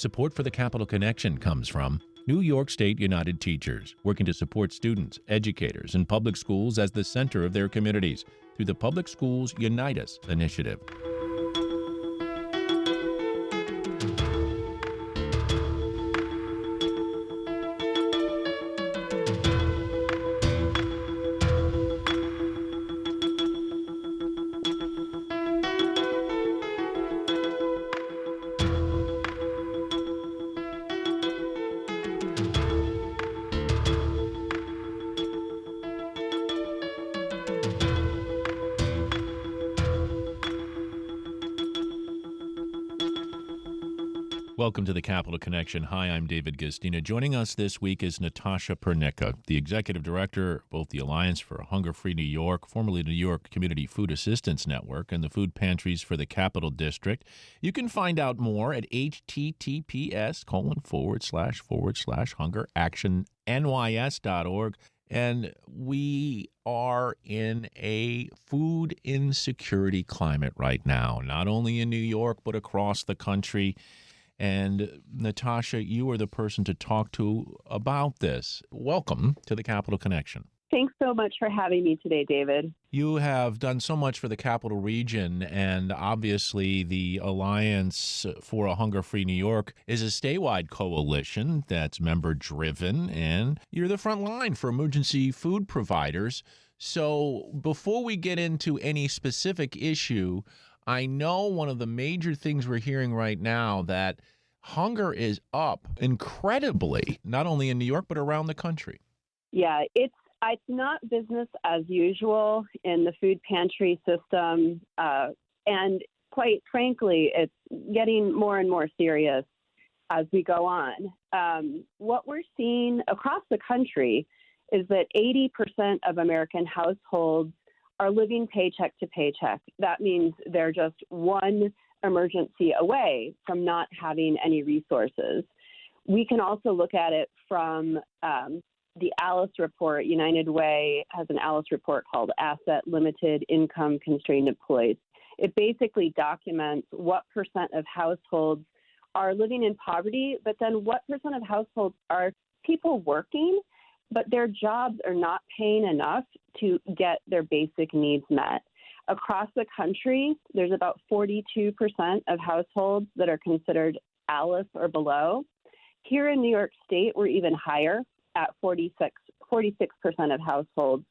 Support for the Capital Connection comes from New York State United Teachers, working to support students, educators, and public schools as the center of their communities through the Public Schools Unite Us initiative. Welcome to the Capital Connection. Hi, I'm David Gistina. Joining us this week is Natasha Pernicka, the Executive Director of both the Alliance for Hunger-Free New York, formerly the New York Community Food Assistance Network, and the Food Pantries for the Capital District. You can find out more at https://hungeractionnys.org. And we are in a food insecurity climate right now, not only in New York, but across the country. And Natasha, you are the person to talk to about this. Welcome to the Capital Connection. Thanks so much for having me today, David. You have done so much for the Capital Region, and obviously the Alliance for a Hunger-Free New York is a statewide coalition that's member-driven, and you're the front line for emergency food providers. So before we get into any specific issue, I know one of the major things we're hearing right now that hunger is up incredibly, not only in New York, but around the country. Yeah, it's not business as usual in the food pantry system. And quite frankly, it's getting more and more serious as we go on. What we're seeing across the country is that 80% of American households are living paycheck to paycheck. That means they're just one emergency away from not having any resources. We can also look at it from the ALICE report. United Way has an ALICE report called Asset Limited Income Constrained Employees. It basically documents what percent of households are living in poverty, but then what percent of households are people working, but their jobs are not paying enough to get their basic needs met. Across the country, there's about 42% of households that are considered ALICE or below. Here in New York State, we're even higher at 46% of households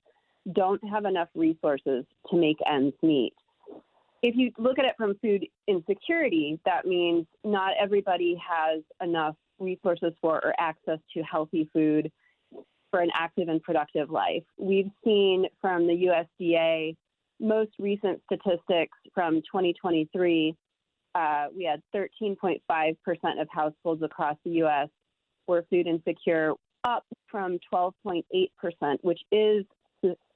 don't have enough resources to make ends meet. If you look at it from food insecurity, that means not everybody has enough resources for or access to healthy food for an active and productive life. We've seen from the USDA most recent statistics from 2023, we had 13.5% of households across the U.S. were food insecure, up from 12.8%, which is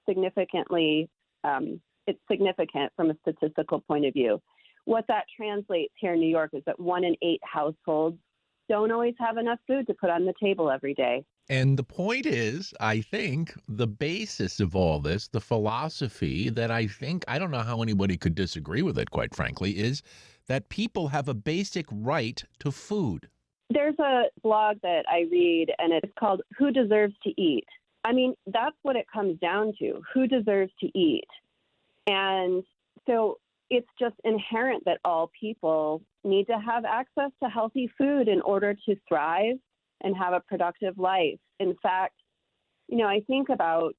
significantly, it's significant from a statistical point of view. What that translates here in New York is that 1 in 8 households don't always have enough food to put on the table every day. And the point is, I think, the basis of all this, the philosophy that I don't know how anybody could disagree with it, quite frankly, is that people have a basic right to food. There's a blog that I read, and it's called Who Deserves to Eat? I mean, that's what it comes down to. Who deserves to eat? And so it's just inherent that all people need to have access to healthy food in order to thrive and have a productive life. In fact, I think about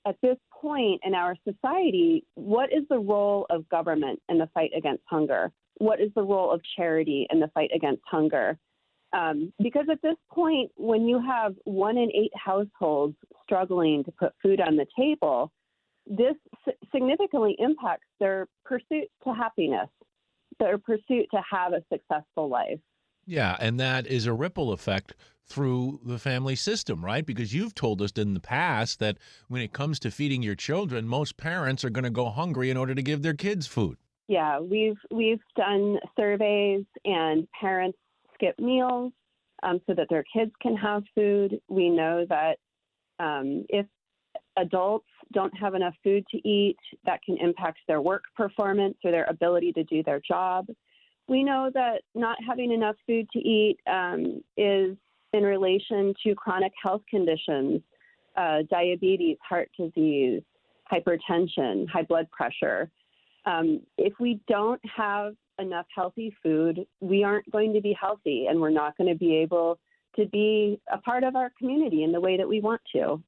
at this point in our society, what is the role of government in the fight against hunger? What is the role of charity in the fight against hunger? Because at this point, when you have 1 in 8 households struggling to put food on the table, this significantly impacts their pursuit to happiness, their pursuit to have a successful life. Yeah, and that is a ripple effect through the family system, right? Because you've told us in the past that when it comes to feeding your children, most parents are going to go hungry in order to give their kids food. Yeah, we've done surveys, and parents skip meals so that their kids can have food. We know that if adults don't have enough food to eat, that can impact their work performance or their ability to do their job. We know that not having enough food to eat is in relation to chronic health conditions, diabetes, heart disease, hypertension, high blood pressure. If we don't have enough healthy food, we aren't going to be healthy, and we're not going to be able to be a part of our community in the way that we want to.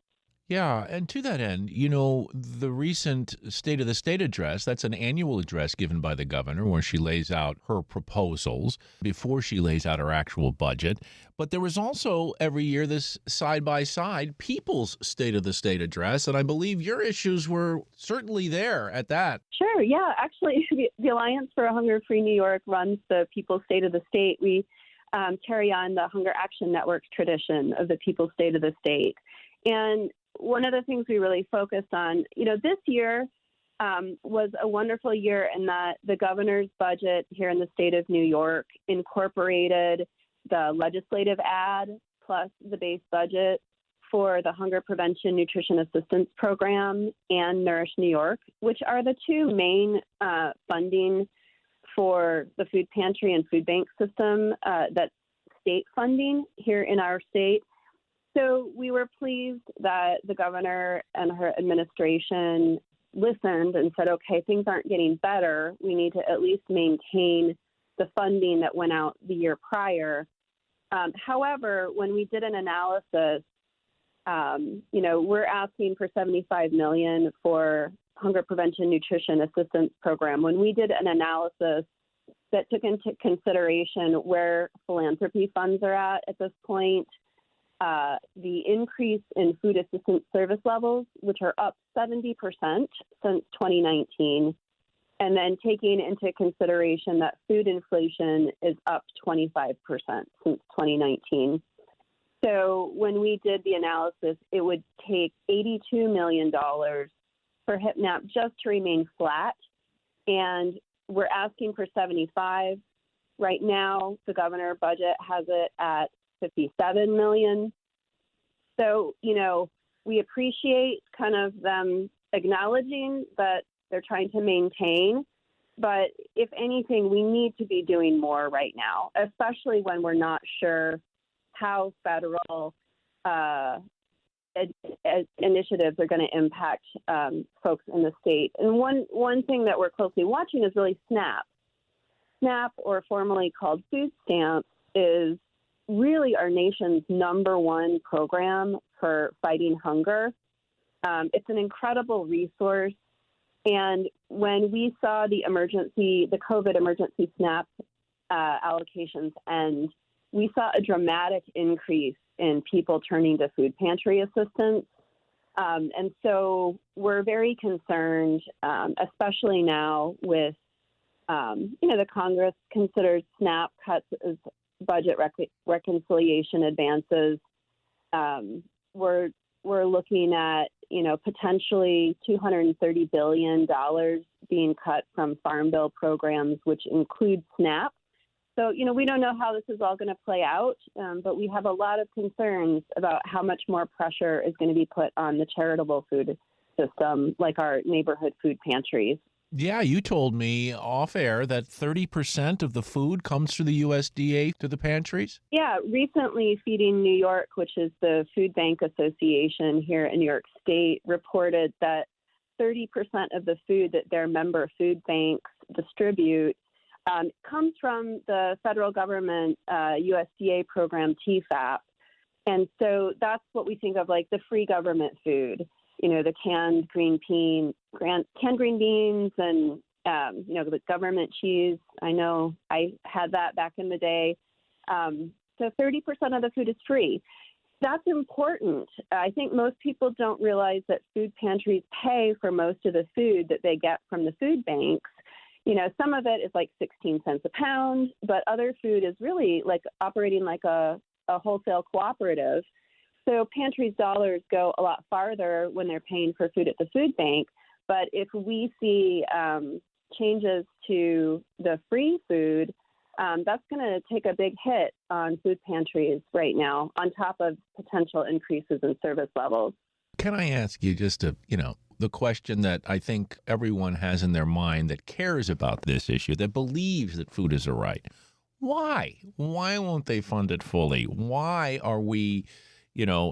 Yeah, and to that end, the recent State of the State address, that's an annual address given by the governor where she lays out her proposals before she lays out her actual budget. But there was also every year this side by side People's State of the State address, and I believe your issues were certainly there at that. Sure, yeah. Actually, the Alliance for a Hunger-Free New York runs the People's State of the State. We carry on the Hunger Action Network's tradition of the People's State of the State. And one of the things we really focused on, this year was a wonderful year in that the governor's budget here in the state of New York incorporated the legislative ad plus the base budget for the Hunger Prevention Nutrition Assistance Program and Nourish New York, which are the two main funding for the food pantry and food bank system that's state funding here in our state. So we were pleased that the governor and her administration listened and said, okay, things aren't getting better. We need to at least maintain the funding that went out the year prior. However, when we did an analysis, we're asking for $75 million for Hunger Prevention Nutrition Assistance Program. When we did an analysis that took into consideration where philanthropy funds are at this point, the increase in food assistance service levels, which are up 70% since 2019, and then taking into consideration that food inflation is up 25% since 2019. So when we did the analysis, it would take $82 million for HIPNAP just to remain flat, and we're asking for 75. Right now, the governor budget has it at 57 million. So, we appreciate kind of them acknowledging that they're trying to maintain, but if anything, we need to be doing more right now, especially when we're not sure how federal initiatives are going to impact folks in the state. And one thing that we're closely watching is really SNAP. SNAP, or formerly called food stamps, is really our nation's number one program for fighting hunger. It's an incredible resource. And when we saw the COVID emergency SNAP allocations end, we saw a dramatic increase in people turning to food pantry assistance. And so we're very concerned, especially now with, the Congress considers SNAP cuts as budget reconciliation advances. We're looking at, potentially $230 billion being cut from Farm Bill programs, which include SNAP. So, we don't know how this is all going to play out, but we have a lot of concerns about how much more pressure is going to be put on the charitable food system, like our neighborhood food pantries. Yeah, you told me off air that 30% of the food comes through the USDA to the pantries? Yeah, recently Feeding New York, which is the food bank association here in New York State, reported that 30% of the food that their member food banks distribute comes from the federal government USDA program TFAP. And so that's what we think of like the free government food. The canned green beans and, the government cheese. I know I had that back in the day. So 30% of the food is free. That's important. I think most people don't realize that food pantries pay for most of the food that they get from the food banks. Some of it is like 16 cents a pound, but other food is really like operating like a wholesale cooperative. So pantries' dollars go a lot farther when they're paying for food at the food bank. But if we see changes to the free food, that's going to take a big hit on food pantries right now, on top of potential increases in service levels. Can I ask you just the question that I think everyone has in their mind that cares about this issue, that believes that food is a right? Why? Why won't they fund it fully? Why are we,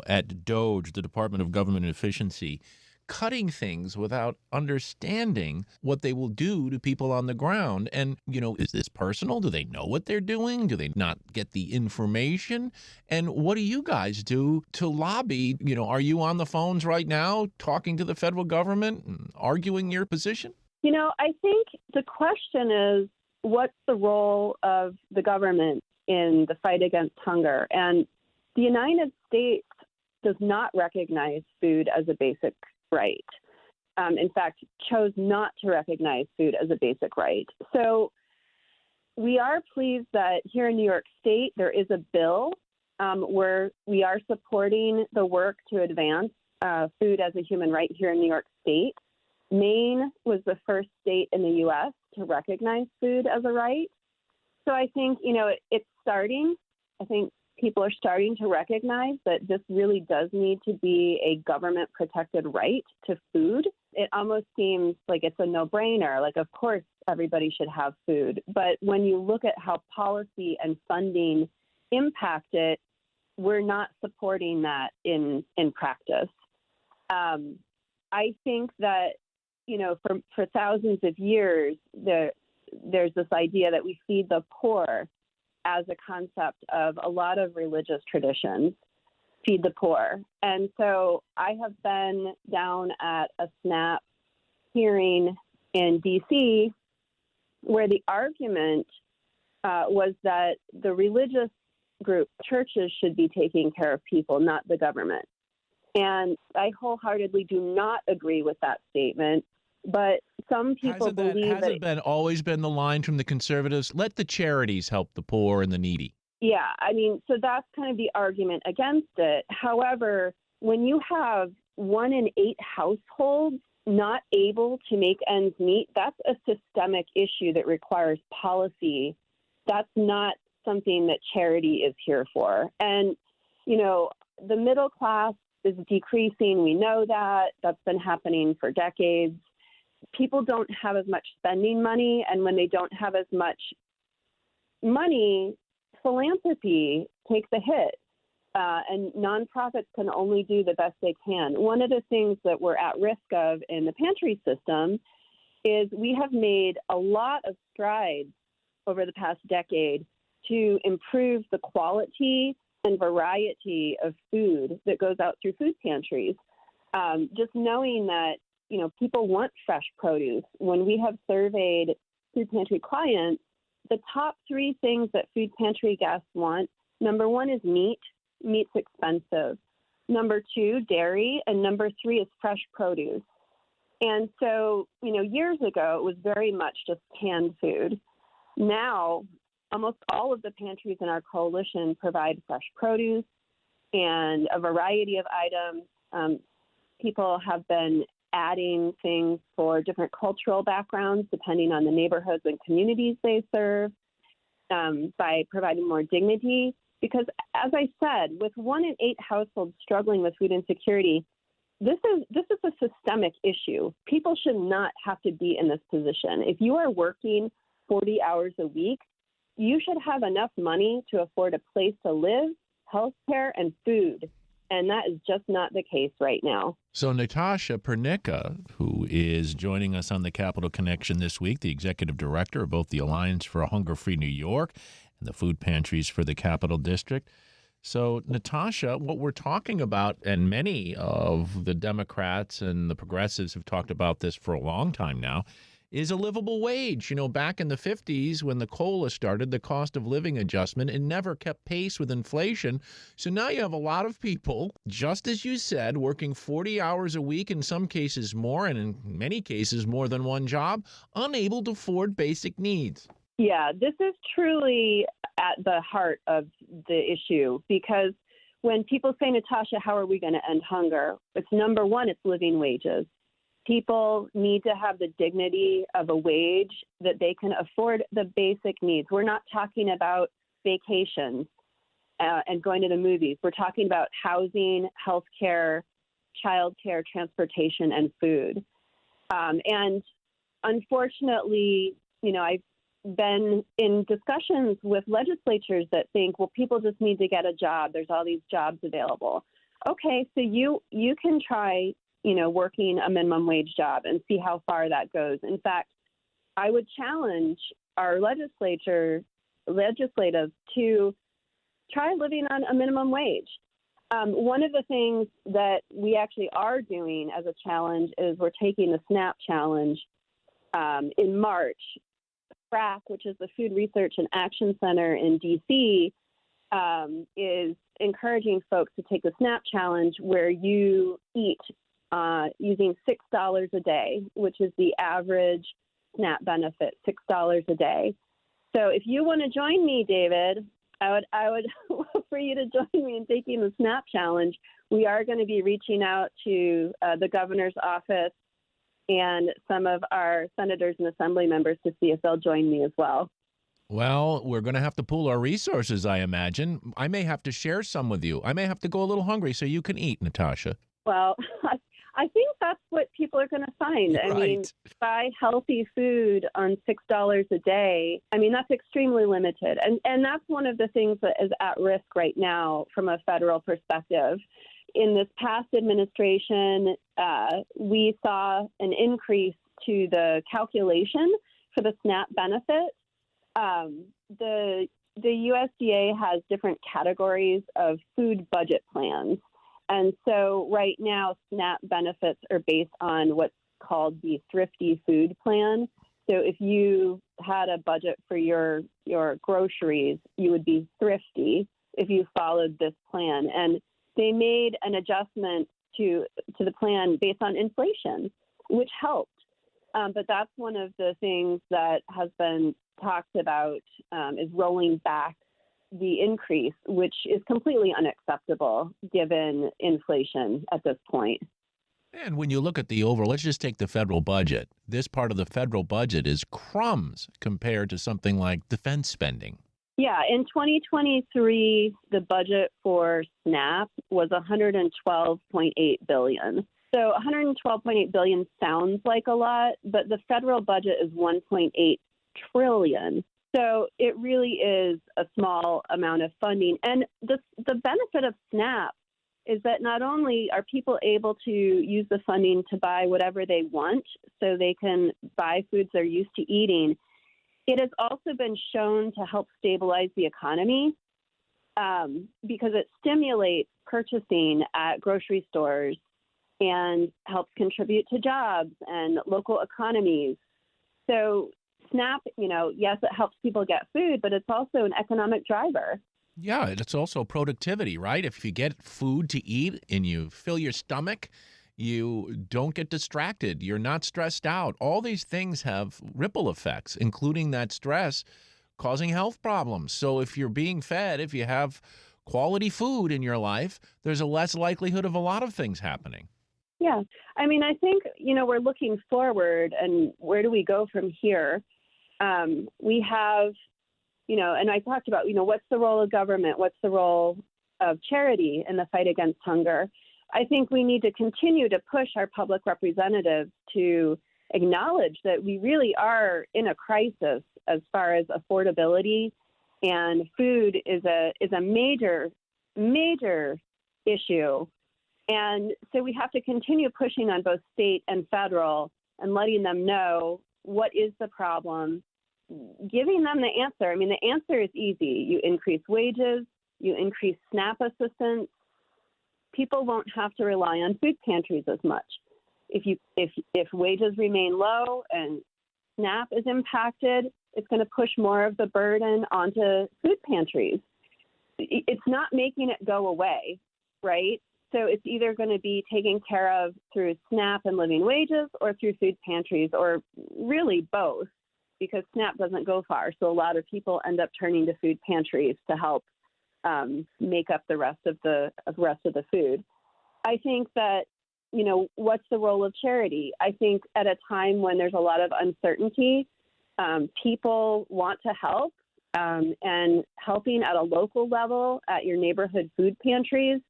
at DOGE, the Department of Government Efficiency, cutting things without understanding what they will do to people on the ground? And, is this personal? Do they know what they're doing? Do they not get the information? And what do you guys do to lobby? Are you on the phones right now talking to the federal government and arguing your position? I think the question is, what's the role of the government in the fight against hunger? And the United States does not recognize food as a basic right. In fact, chose not to recognize food as a basic right. So we are pleased that here in New York State, there is a bill where we are supporting the work to advance food as a human right here in New York State. Maine was the first state in the U.S. to recognize food as a right. So I think, it's starting. I think people are starting to recognize that this really does need to be a government-protected right to food. It almost seems like it's a no-brainer. Like, of course, everybody should have food. But when you look at how policy and funding impact it, we're not supporting that in practice. I think that, for thousands of years, there's this idea that we feed the poor as a concept of a lot of religious traditions, feed the poor. And so I have been down at a SNAP hearing in D.C. where the argument was that the religious group, churches, should be taking care of people, not the government. And I wholeheartedly do not agree with that statement. But some people believe hasn't been always been the line from the conservatives. Let the charities help the poor and the needy. Yeah, so that's kind of the argument against it. However, when you have 1 in 8 households not able to make ends meet, that's a systemic issue that requires policy. That's not something that charity is here for. And, the middle class is decreasing. We know that. That's been happening for decades. People don't have as much spending money, and when they don't have as much money, philanthropy takes a hit, and nonprofits can only do the best they can. One of the things that we're at risk of in the pantry system is we have made a lot of strides over the past decade to improve the quality and variety of food that goes out through food pantries. Just knowing that people want fresh produce. When we have surveyed food pantry clients, the top 3 things that food pantry guests want, number 1 is meat. Meat's expensive. Number 2, dairy. And number 3 is fresh produce. And so, years ago, it was very much just canned food. Now, almost all of the pantries in our coalition provide fresh produce and a variety of items. People have been adding things for different cultural backgrounds, depending on the neighborhoods and communities they serve, by providing more dignity. Because, as I said, with 1 in 8 households struggling with food insecurity, this is a systemic issue. People should not have to be in this position. If you are working 40 hours a week, you should have enough money to afford a place to live, health care, and food. And that is just not the case right now. So Natasha Pernicka, who is joining us on the Capital Connection this week, the executive director of both the Alliance for a Hunger-Free New York and the food pantries for the Capital District. So, Natasha, what we're talking about, and many of the Democrats and the progressives have talked about this for a long time now, is a livable wage. Back in the 50s when the COLA started, the cost of living adjustment, it never kept pace with inflation. So now you have a lot of people, just as you said, working 40 hours a week, in some cases more, and in many cases more than one job, unable to afford basic needs. Yeah, this is truly at the heart of the issue, because when people say, Natasha, how are we going to end hunger? It's number 1, it's living wages. People need to have the dignity of a wage that they can afford the basic needs. We're not talking about vacations and going to the movies. We're talking about housing, health care, childcare, transportation, and food. And unfortunately, I've been in discussions with legislatures that think, well, people just need to get a job. There's all these jobs available. Okay, so you can try, working a minimum wage job and see how far that goes. In fact, I would challenge our legislative to try living on a minimum wage. One of the things that we actually are doing as a challenge is we're taking the SNAP challenge in March. FRAC, which is the Food Research and Action Center in DC, is encouraging folks to take the SNAP challenge where you eat using $6 a day, which is the average SNAP benefit, $6 a day. So if you want to join me, David, I would love for you to join me in taking the SNAP challenge. We are going to be reaching out to the governor's office and some of our senators and assembly members to see if they'll join me as well. Well, we're going to have to pool our resources, I imagine. I may have to share some with you. I may have to go a little hungry so you can eat, Natasha. Well, I think that's what people are going to find. Right. I mean, buy healthy food on $6 a day. I mean, that's extremely limited. And that's one of the things that is at risk right now from a federal perspective. In this past administration, we saw an increase to the calculation for the SNAP benefit. The USDA has different categories of food budget plans. And so right now, SNAP benefits are based on what's called the Thrifty Food Plan. So if you had a budget for your groceries, you would be thrifty if you followed this plan. And they made an adjustment to the plan based on inflation, which helped. But that's one of the things that has been talked about is rolling back the increase, which is completely unacceptable given inflation at this point. And when you look at the overall, let's just take the federal budget. This part of the federal budget is crumbs compared to something like defense spending. Yeah, in 2023, the budget for SNAP was $112.8 billion. So $112.8 billion sounds like a lot, but the federal budget is $1.8 trillion. So it really is a small amount of funding. And the benefit of SNAP is that not only are people able to use the funding to buy whatever they want, so they can buy foods they're used to eating, it has also been shown to help stabilize the economy because it stimulates purchasing at grocery stores and helps contribute to jobs and local economies. So SNAP, yes, it helps people get food, but it's also an economic driver. Yeah, it's also productivity, right? If you get food to eat and you fill your stomach, you don't get distracted. You're not stressed out. All these things have ripple effects, including that stress causing health problems. So if you're being fed, if you have quality food in your life, there's a less likelihood of a lot of things happening. Yeah. I mean, I think, we're looking forward and where do we go from here? We have, and I talked about, what's the role of government? What's the role of charity in the fight against hunger? I think we need to continue to push our public representatives to acknowledge that we really are in a crisis as far as affordability, and food is a major, major issue. And so we have to continue pushing on both state and federal and letting them know what is the problem, giving them the answer. I mean, the answer is easy. You increase wages, you increase SNAP assistance. People won't have to rely on food pantries as much. If wages remain low and SNAP is impacted, it's going to push more of the burden onto food pantries. It's not making it go away, right? So it's either going to be taken care of through SNAP and living wages or through food pantries, or really both, because SNAP doesn't go far. So a lot of people end up turning to food pantries to help make up the rest of the food. I think that, what's the role of charity? I think at a time when there's a lot of uncertainty, people want to help, and helping at a local level at your neighborhood food pantries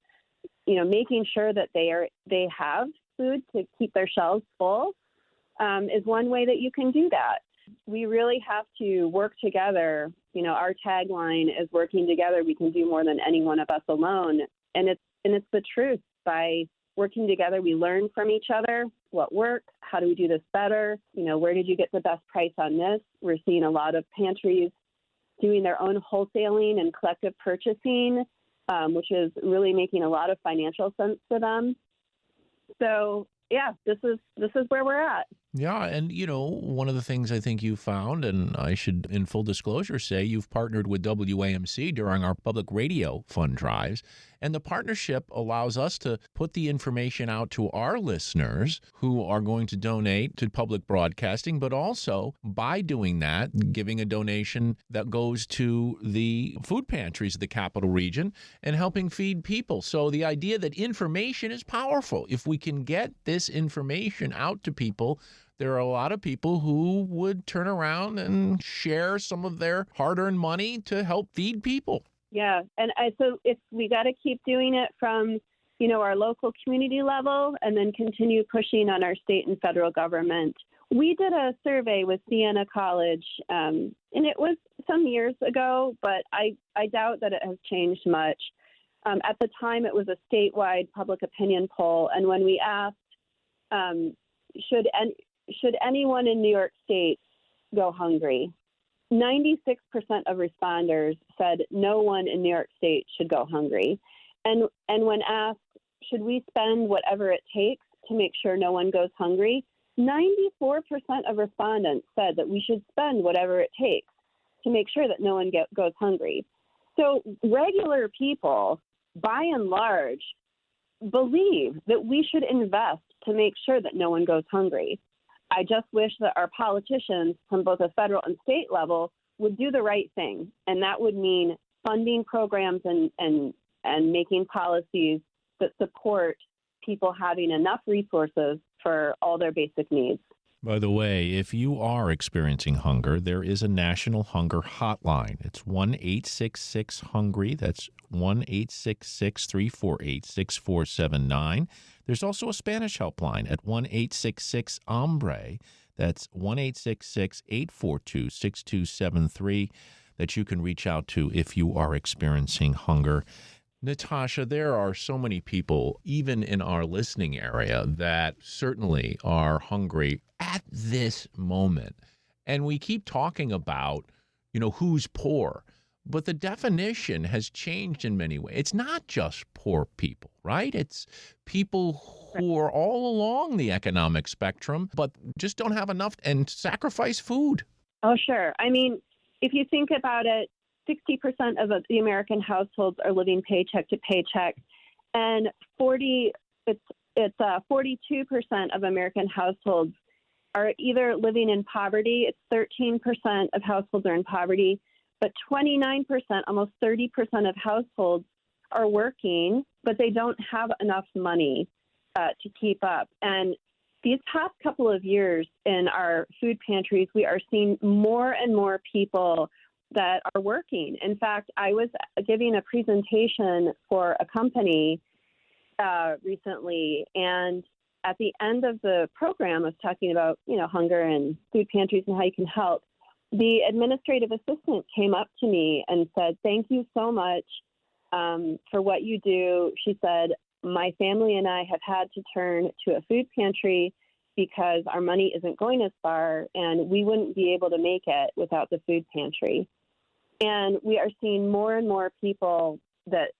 making sure that they have food to keep their shelves full is one way that you can do that. We really have to work together. Our tagline is working together. We can do more than any one of us alone. And it's the truth. By working together, we learn from each other. What works? How do we do this better? Where did you get the best price on this? We're seeing a lot of pantries doing their own wholesaling and collective purchasing, which is really making a lot of financial sense for them. So, yeah, this is where we're at. Yeah, and one of the things I think you found, and I should, in full disclosure, say you've partnered with WAMC during our public radio fund drives, and the partnership allows us to put the information out to our listeners who are going to donate to public broadcasting, but also by doing that, giving a donation that goes to the food pantries of the capital region and helping feed people. So the idea that information is powerful. If we can get this information out to people, there are a lot of people who would turn around and share some of their hard-earned money to help feed people. Yeah, and so we got to keep doing it from, our local community level and then continue pushing on our state and federal government. We did a survey with Siena College, and it was some years ago, but I doubt that it has changed much. At the time, it was a statewide public opinion poll, and when we asked, should anyone in New York State go hungry? 96% of responders said no one in New York State should go hungry. And when asked, should we spend whatever it takes to make sure no one goes hungry, 94% of respondents said that we should spend whatever it takes to make sure that no one goes hungry. So regular people, by and large, believe that we should invest to make sure that no one goes hungry. I just wish that our politicians from both a federal and state level would do the right thing. And that would mean funding programs and making policies that support people having enough resources for all their basic needs. By the way, if you are experiencing hunger, there is a national hunger hotline. It's 1-866-HUNGRY. That's 1-866-348-6479. There's also a Spanish helpline at 1-866-HAMBRE. That's 1-866-842-6273 that you can reach out to if you are experiencing hunger. Natasha, there are so many people, even in our listening area, that certainly are hungry at this moment. And we keep talking about, who's poor. But the definition has changed in many ways. It's not just poor people, right? It's people who are all along the economic spectrum, but just don't have enough and sacrifice food. Oh, sure. I mean, if you think about it, 60% of the American households are living paycheck to paycheck, and 42% of American households are either living in poverty. It's 13% of households are in poverty, but 29%, almost 30% of households are working, but they don't have enough money to keep up. And these past couple of years in our food pantries, we are seeing more and more people that are working. In fact, I was giving a presentation for a company recently, and at the end of the program, I was talking about, hunger and food pantries and how you can help. The administrative assistant came up to me and said, "Thank you so much for what you do." She said, "My family and I have had to turn to a food pantry because our money isn't going as far, and we wouldn't be able to make it without the food pantry." And we are seeing more and more people that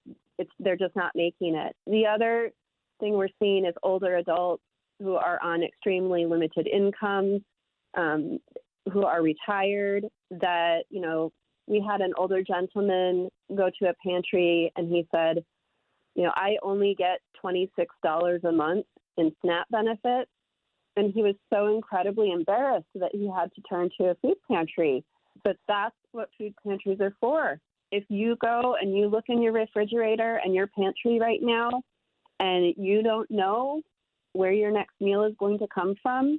they're just not making it. The other thing we're seeing is older adults who are on extremely limited incomes, who are retired, that, we had an older gentleman go to a pantry and he said, I only get $26 a month in SNAP benefits. And he was so incredibly embarrassed that he had to turn to a food pantry. But that's what food pantries are for. If you go and you look in your refrigerator and your pantry right now, and you don't know where your next meal is going to come from,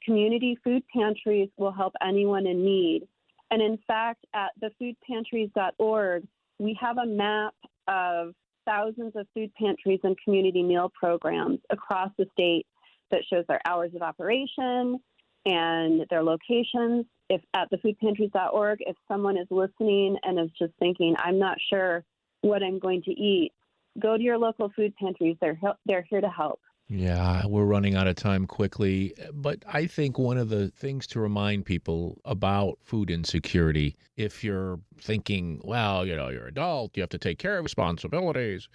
community food pantries will help anyone in need. And in fact, at thefoodpantries.org, we have a map of thousands of food pantries and community meal programs across the state that shows their hours of operation and their locations. If at thefoodpantries.org, if someone is listening and is just thinking, I'm not sure what I'm going to eat, go to your local food pantries. They're here to help. Yeah, we're running out of time quickly, but I think one of the things to remind people about food insecurity, if you're thinking, well, you're an adult, you have to take care of responsibilities,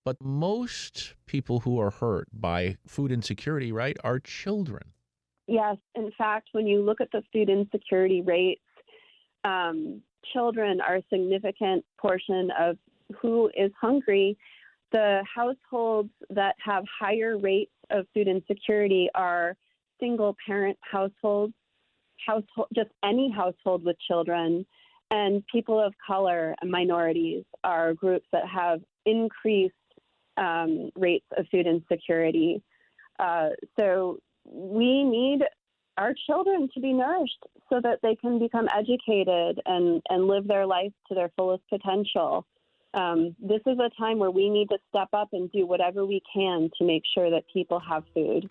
but most people who are hurt by food insecurity, right, are children. Yes. In fact, when you look at the food insecurity rates, children are a significant portion of who is hungry. The households that have higher rates of food insecurity are single-parent households, just any household with children, and people of color and minorities are groups that have increased rates of food insecurity. So we need our children to be nourished so that they can become educated and live their life to their fullest potential. This is a time where we need to step up and do whatever we can to make sure that people have food.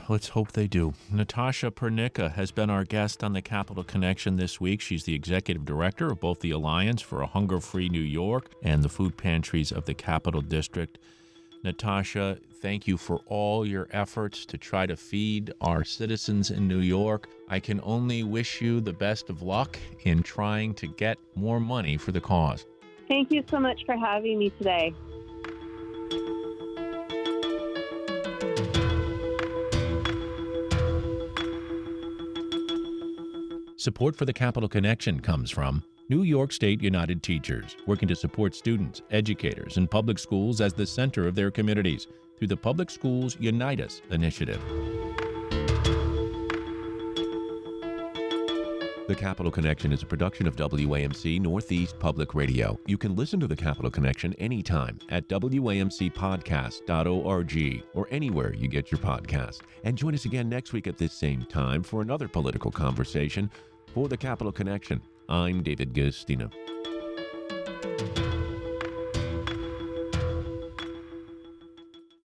Let's hope they do. Natasha Pernicka has been our guest on the Capital Connection this week. She's the executive director of both the Alliance for a Hunger-Free New York and the food pantries of the Capital District. Natasha, thank you for all your efforts to try to feed our citizens in New York. I can only wish you the best of luck in trying to get more money for the cause. Thank you so much for having me today. Support for the Capital Connection comes from New York State United Teachers, working to support students, educators, and public schools as the center of their communities through the Public Schools Unite Us initiative. The Capital Connection is a production of WAMC Northeast Public Radio. You can listen to The Capital Connection anytime at WAMCpodcast.org or anywhere you get your podcast. And join us again next week at this same time for another political conversation. For The Capital Connection, I'm David Gustina.